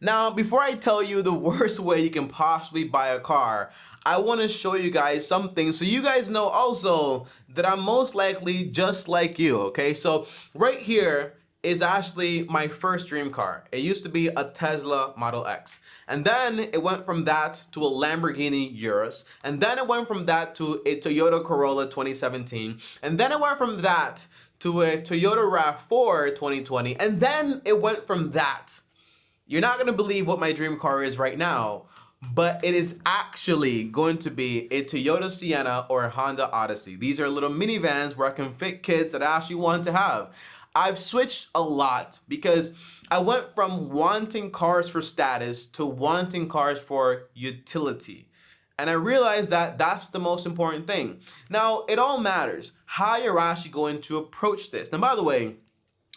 Now, before I tell you the worst way you can possibly buy a car, I want to show you guys something so you guys know also that I'm most likely just like you, okay? So right here is actually my first dream car. It used to be a Tesla Model X. And then it went from that to a Lamborghini Urus. And then it went from that to a Toyota Corolla 2017. And then it went from that to a Toyota RAV4 2020. And then it went from that. You're not going to believe what my dream car is right now, but it is actually going to be a Toyota Sienna or a Honda Odyssey. These are little minivans where I can fit kids that I actually want to have. I've switched a lot because I went from wanting cars for status to wanting cars for utility. And I realized that that's the most important thing. Now, it all matters how you're actually going to approach this. Now, by the way,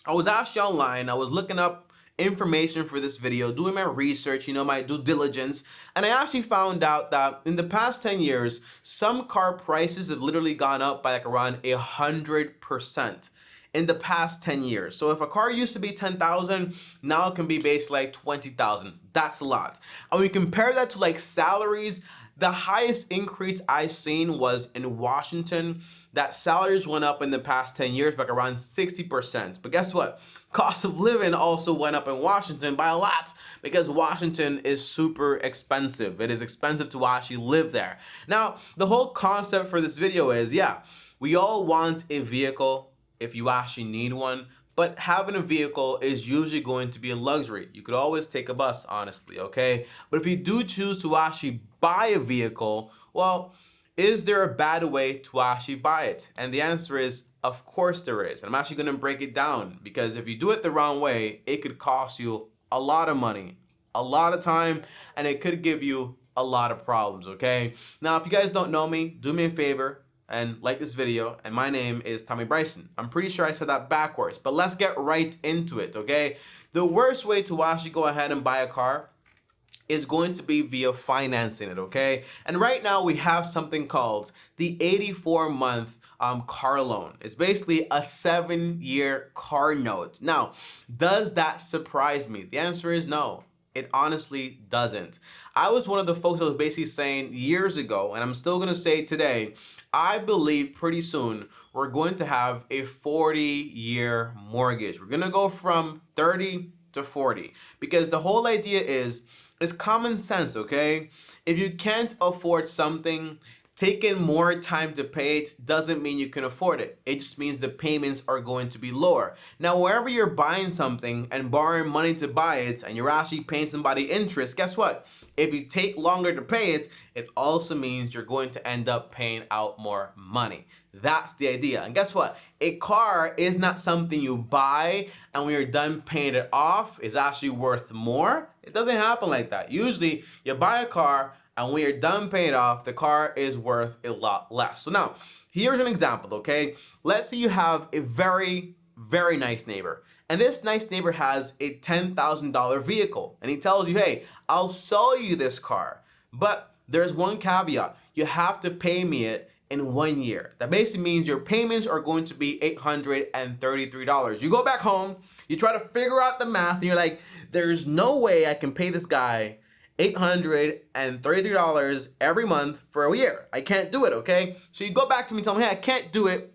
I was actually online, I was looking up information for this video, doing my research, my due diligence, and I actually found out that in the past 10 years, some car prices have literally gone up by like around 100% in the past 10 years. So if a car used to be 10,000, now it can be basically like 20,000. That's a lot. And when you compare that to like salaries, the highest increase I've seen was in Washington. That salaries went up in the past 10 years by around 60%. But guess what? Cost of living also went up in Washington by a lot because Washington is super expensive. It is expensive to actually live there. Now, the whole concept for this video is, yeah, we all want a vehicle if you actually need one, but having a vehicle is usually going to be a luxury. You could always take a bus, honestly, okay? But if you do choose to actually buy a vehicle, well, is there a bad way to actually buy it? And the answer is, of course there is. And I'm actually gonna break it down because if you do it the wrong way, it could cost you a lot of money, a lot of time, and it could give you a lot of problems, okay? Now, if you guys don't know me, do me a favor and like this video, and my name is TommyBryson. I'm pretty sure I said that backwards, but let's get right into it, okay? The worst way to actually go ahead and buy a car is going to be via financing it, okay? And right now we have something called the 84-month car loan. It's basically a 7-year car note. Now, does that surprise me? The answer is no. It honestly doesn't. I was one of the folks that was basically saying years ago, and I'm still gonna say today, I believe pretty soon we're going to have a 40-year mortgage. We're gonna go from 30 to 40 because the whole idea is it's common sense, okay? If you can't afford something, taking more time to pay it doesn't mean you can afford it. It just means the payments are going to be lower. Now, wherever you're buying something and borrowing money to buy it and you're actually paying somebody interest, guess what? If you take longer to pay it, it also means you're going to end up paying out more money. That's the idea. And guess what? A car is not something you buy and when you're done paying it off, it's actually worth more. It doesn't happen like that. Usually, you buy a car and when you're done paying it off, the car is worth a lot less. So now, here's an example, okay? Let's say you have a very, very nice neighbor. And this nice neighbor has a $10,000 vehicle. And he tells you, hey, I'll sell you this car. But there's one caveat. You have to pay me it in 1 year. That basically means your payments are going to be $833. You go back home, you try to figure out the math, and you're like, there's no way I can pay this guy $833 every month for a year. I can't do it, okay? So you go back to me, tell me, hey, I can't do it.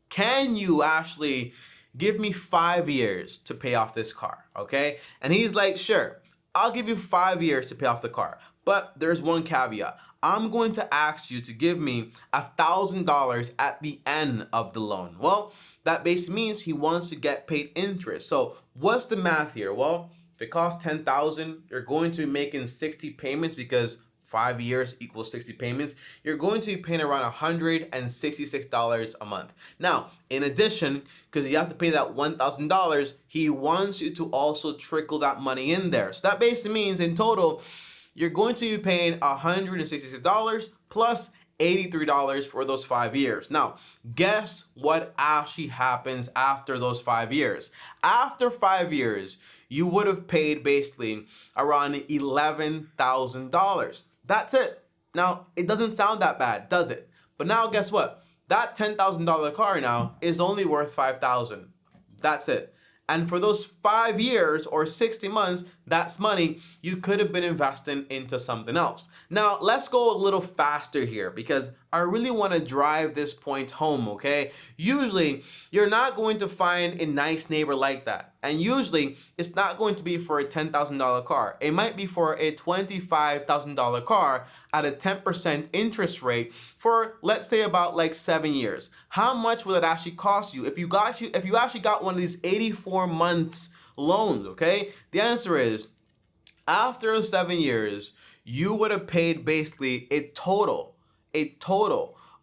Can you actually give me 5 years to pay off this car, okay? And he's like, sure, I'll give you 5 years to pay off the car. But there's one caveat. I'm going to ask you to give me $1,000 at the end of the loan. Well, that basically means he wants to get paid interest. So what's the math here? Well, if it costs $10,000, you're going to be making 60 payments because 5 years equals 60 payments. You're going to be paying around $166 a month. Now, in addition, because you have to pay that $1,000, he wants you to also trickle that money in there. So that basically means in total, you're going to be paying $166 plus $83 for those 5 years. Now, guess what actually happens after those 5 years? After 5 years, you would have paid basically around $11,000. That's it. Now, it doesn't sound that bad, does it? But now guess what? That $10,000 car now is only worth $5,000. That's it. And for those 5 years or 60 months, That's money you could have been investing into something else. Now, let's go a little faster here because I really want to drive this point home, okay? Usually, you're not going to find a nice neighbor like that. And usually, it's not going to be for a $10,000 car. It might be for a $25,000 car at a 10% interest rate for, let's say, about like 7 years. How much will it actually cost you if you actually got one of these 84 months loans, okay? The answer is, after 7 years, you would have paid basically a total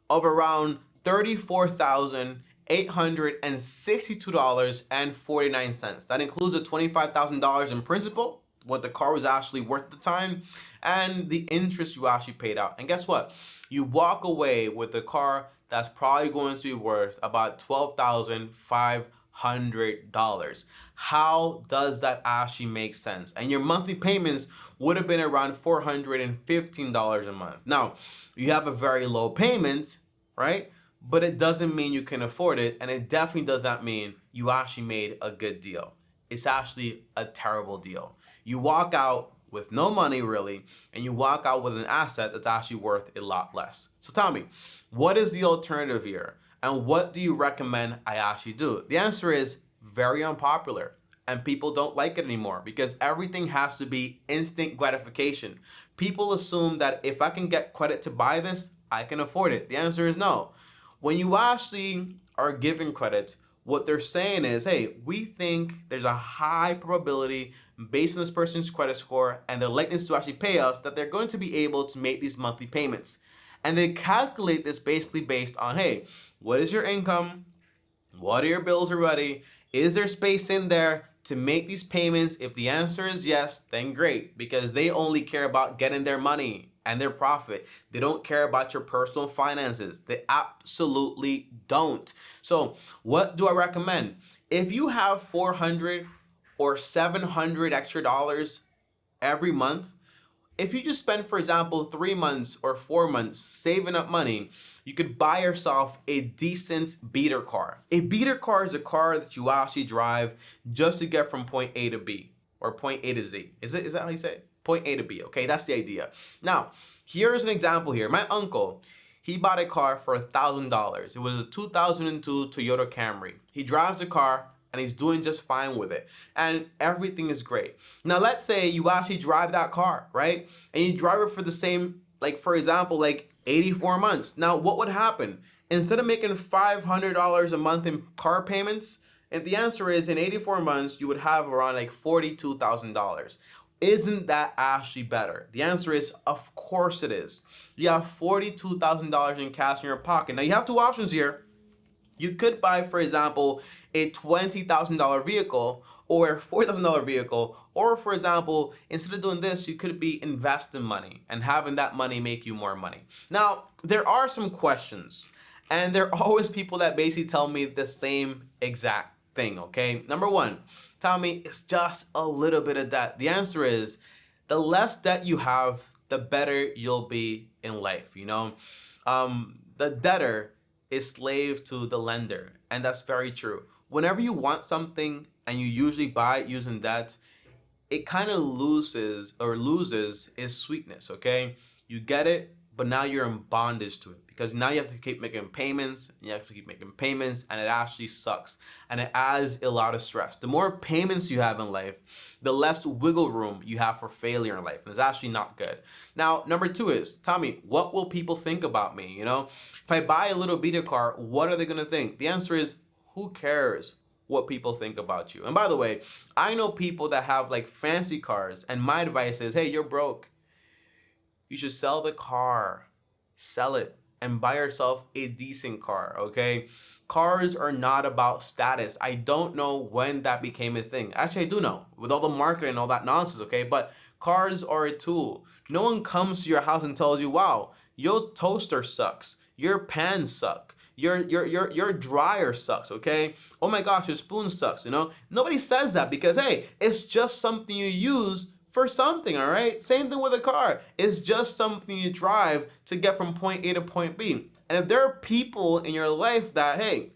of around $34,862.49. That includes the $25,000 in principal, what the car was actually worth at the time, and the interest you actually paid out. And guess what? You walk away with a car that's probably going to be worth about $12,500. How does that actually make sense? And your monthly payments would have been around $415 a month. Now, you have a very low payment, right? But it doesn't mean you can afford it, and it definitely does not mean you actually made a good deal. It's actually a terrible deal. You walk out with no money really, and you walk out with an asset that's actually worth a lot less. So tell me, what is the alternative here? And what do you recommend I actually do? The answer is very unpopular, and people don't like it anymore because everything has to be instant gratification. People assume that if I can get credit to buy this, I can afford it. The answer is no. When you actually are given credit, what they're saying is, hey, we think there's a high probability based on this person's credit score and their likeness to actually pay us that they're going to be able to make these monthly payments. And they calculate this basically based on, hey, what is your income? What are your bills already? Is there space in there to make these payments? If the answer is yes, then great, because they only care about getting their money and their profit. They don't care about your personal finances. They absolutely don't. So what do I recommend? If you have 400 or 700 extra dollars every month, if you just spend, for example, 3 months or 4 months saving up money, you could buy yourself a decent beater car. A beater car is a car that you actually drive just to get from point A to B, or point A to Z. Is that how you say it? Point A to B, okay? That's the idea. Now, here's an example here. My uncle, he bought a car for $1,000. It was a 2002 Toyota Camry. He drives the car, and he's doing just fine with it. And everything is great. Now, let's say you actually drive that car, right? And you drive it for the same, like, for example, like 84 months. Now, what would happen? Instead of making $500 a month in car payments, and the answer is in 84 months, you would have around like $42,000. Isn't that actually better? The answer is, of course it is. You have $42,000 in cash in your pocket. Now, you have two options here. You could buy, for example, a $20,000 vehicle or a $40,000 vehicle, or for example, instead of doing this, you could be investing money and having that money make you more money. Now, there are some questions, and there are always people that basically tell me the same exact thing, okay? Number one, tell me it's just a little bit of debt. The answer is, the less debt you have, the better you'll be in life, you know? The debtor is slave to the lender, and that's very true. Whenever you want something and you usually buy it using debt, it kind of loses its sweetness, okay? You get it, but now you're in bondage to it because now you have to keep making payments, and it actually sucks, and it adds a lot of stress. The more payments you have in life, the less wiggle room you have for failure in life, and it's actually not good. Now, number two is, Tommy, what will people think about me? You know, if I buy a little beater car, what are they gonna think? The answer is, who cares what people think about you? And by the way, I know people that have like fancy cars, and my advice is, hey, you're broke. You should sell the car, sell it, and buy yourself a decent car, okay? Cars are not about status. I don't know when that became a thing. Actually, I do know, with all the marketing and all that nonsense, okay? But cars are a tool. No one comes to your house and tells you, wow, your toaster sucks, your pan suck, your dryer sucks, okay? Oh my gosh, your spoon sucks, you know? Nobody says that because, hey, it's just something you use for something, all right? Same thing with a car. It's just something you drive to get from point A to point B. And if there are people in your life that, hey,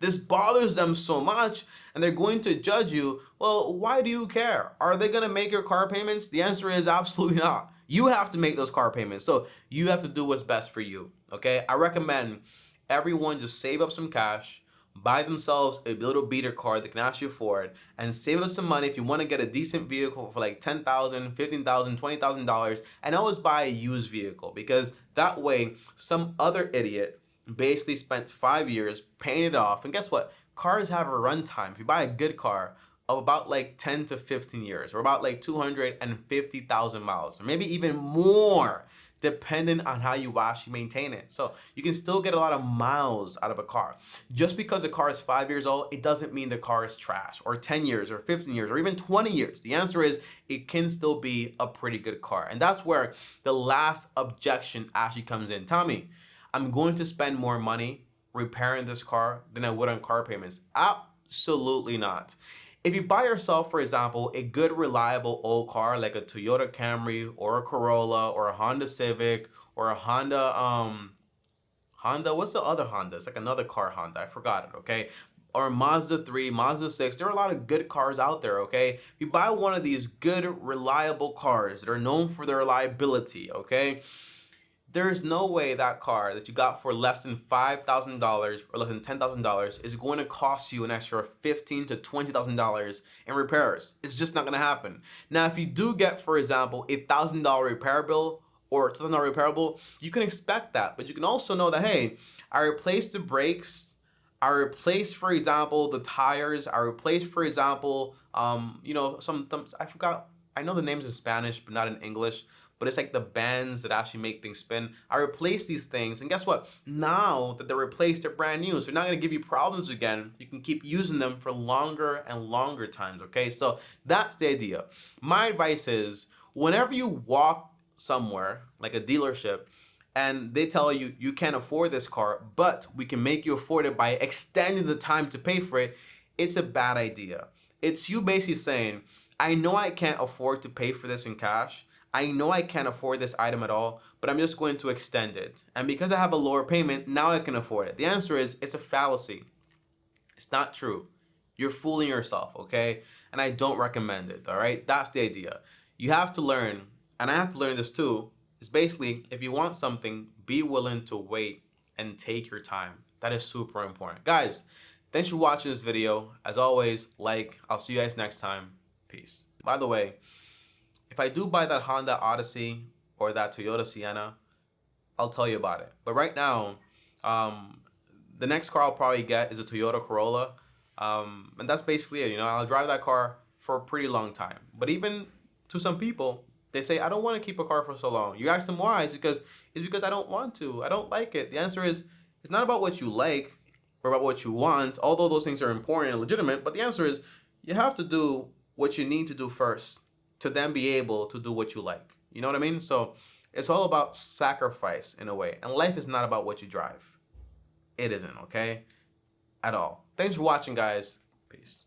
This bothers them so much, and they're going to judge you. Well, why do you care? Are they going to make your car payments? The answer is absolutely not. You have to make those car payments. So you have to do what's best for you. Okay? I recommend everyone just save up some cash, buy themselves a little beater car that can actually afford, and save up some money if you want to get a decent vehicle for like $10,000, $15,000, $20,000, and always buy a used vehicle, because that way some other idiot basically spent 5 years paying it off. And guess what? Cars have a runtime. If you buy a good car, of about like 10 to 15 years, or about like 250,000 miles, or maybe even more, depending on how you actually maintain it. So you can still get a lot of miles out of a car. Just because a car is 5 years old, it doesn't mean the car is trash, or 10 years, or 15 years, or even 20 years. The answer is it can still be a pretty good car. And that's where the last objection actually comes in. Tommy, I'm going to spend more money repairing this car than I would on car payments. Absolutely not. If you buy yourself, for example, a good, reliable old car like a Toyota Camry or a Corolla or a Honda Civic or a Honda, what's the other Honda? It's like another car Honda. I forgot it, okay? Or a Mazda 3, Mazda 6. There are a lot of good cars out there, okay? If you buy one of these good, reliable cars that are known for their reliability, okay? There's no way that car that you got for less than $5,000 or less than $10,000 is going to cost you an extra $15,000 to $20,000 in repairs. It's just not going to happen. Now, if you do get, for example, a $1,000 repair bill or a $2,000 repair bill, you can expect that. But you can also know that, hey, I replaced the brakes, I replaced, for example, the tires, I replaced, for example, some I forgot, I know the names in Spanish, but not in English. But it's like the bands that actually make things spin. I replaced these things, and guess what? Now that they're replaced, they're brand new. So they're not gonna give you problems again. You can keep using them for longer and longer times, okay? So that's the idea. My advice is, whenever you walk somewhere, like a dealership, and they tell you, you can't afford this car, but we can make you afford it by extending the time to pay for it, it's a bad idea. It's you basically saying, I know I can't afford to pay for this in cash, I know I can't afford this item at all, but I'm just going to extend it. And because I have a lower payment, now I can afford it. The answer is, it's a fallacy. It's not true. You're fooling yourself, okay? And I don't recommend it, all right? That's the idea. You have to learn, and I have to learn this too, is basically, if you want something, be willing to wait and take your time. That is super important. Guys, thanks for watching this video. As always, I'll see you guys next time. Peace. By the way, if I do buy that Honda Odyssey or that Toyota Sienna, I'll tell you about it. But right now, the next car I'll probably get is a Toyota Corolla. And that's basically it. I'll drive that car for a pretty long time. But even to some people, they say, I don't want to keep a car for so long. You ask them why, it's because I don't want to. I don't like it. The answer is, it's not about what you like or about what you want, although those things are important and legitimate. But the answer is, you have to do what you need to do first to then be able to do what you like. You know what I mean? So it's all about sacrifice in a way. And life is not about what you drive. It isn't, okay? At all. Thanks for watching, guys. Peace.